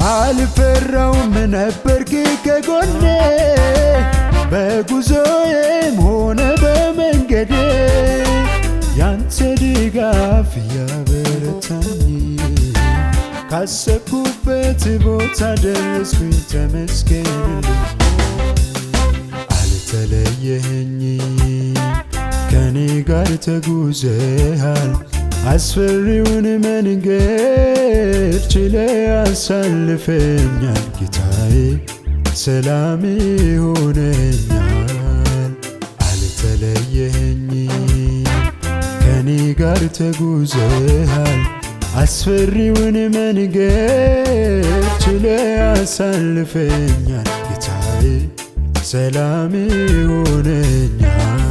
አልፈራውም ነበርክ ከጎኔ በጉዞዬም ሆነ በመንገዴ ያንተ ድጋፍ ያበረታኝ ካሰብኩበት ቦታ ደረስኩኝ ተመስገን አልተለየኸኝ ከኔ ጋር ተጉዘሃል አስፈሪውን መንገድ ችለህ አሳልፈኛል ጌታዬ ሰላም ሆነኛል አልተለየኸኝ ከኔ ጋር ተጉዘሃል አስፈሪውን መንገድ ችለህ አሳልፈኛል ጌታዬ ሰላም ሆነኛል